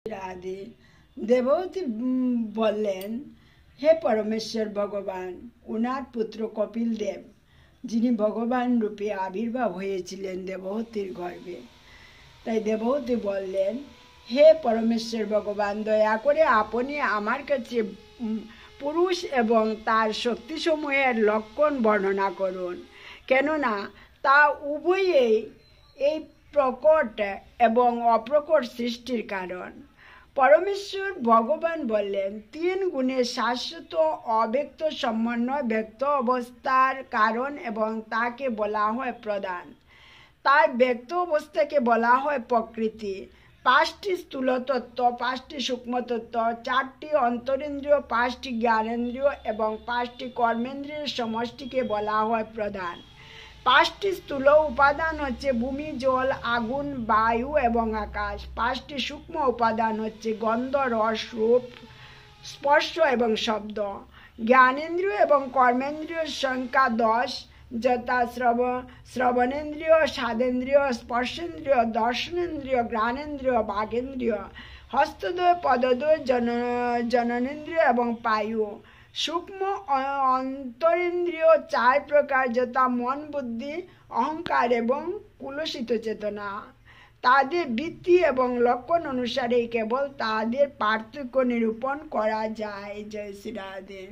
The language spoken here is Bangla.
রাধে। দেবহূতি বললেন, হে পরমেশ্বর ভগবান, ওনার পুত্র কপিল দেব, যিনি ভগবান রূপে আবির্ভাব হয়েছিলেন দেবহূতির গর্ভে। তাই দেবহূতি বললেন, হে পরমেশ্বর ভগবান, দয়া করে আপনি আমার কাছে পুরুষ এবং তার শক্তিসমূহের লক্ষণ বর্ণনা করুন, কেননা তা উভয়েই এই প্রকট এবং অপ্রকট সৃষ্টির কারণ। পরমেশ্বর ভগবান বললেন, 3 গুণের শাশ্বত অব্যক্ত সমন্বয় ব্যক্ত অবস্থার কারণ এবং তাকে বলা হয় প্রধান। তার ব্যক্ত অবস্থাকে বলা হয় প্রকৃতি। 5টি স্থূল তত্ত্ব, 5টি সূক্ষ্ম তত্ত্ব, 4টি অন্তরেন্দ্রিয়, 5টি জ্ঞানেন্দ্রিয় এবং 5টি কর্মেন্দ্রিয়ের সমষ্টিকে বলা হয় প্রধান। 5টি স্থূল উপাদান হচ্ছে ভূমি, জল, আগুন, বায়ু এবং আকাশ। 5টি সূক্ষ্ম উপাদান হচ্ছে গন্ধ, রস, রূপ, স্পর্শ এবং শব্দ। জ্ঞানেন্দ্রিয় এবং কর্মেন্দ্রিয় সংখ্যা 10, যথা শ্রবণেন্দ্রিয়, স্বাদেন্দ্রিয়, স্পর্শেন্দ্রিয়, দর্শনেন্দ্রিয়, ঘ্রাণেন্দ্রিয়, বাঘেন্দ্রিয়, হস্তদ্বয়, পদদ্বয়, জননেন্দ্রিয় এবং পায়ু। সূক্ষ্ম অন্তরেন্দ্রিয় 4 প্রকার, যথা মন, বুদ্ধি, অহংকার এবং কুলসিত চেতনা। তাদের বৃত্তি এবং লক্ষণ অনুসারে কেবল তাদের পার্থক্য নিরূপণ করা যায়। জয় শ্রী রাধে।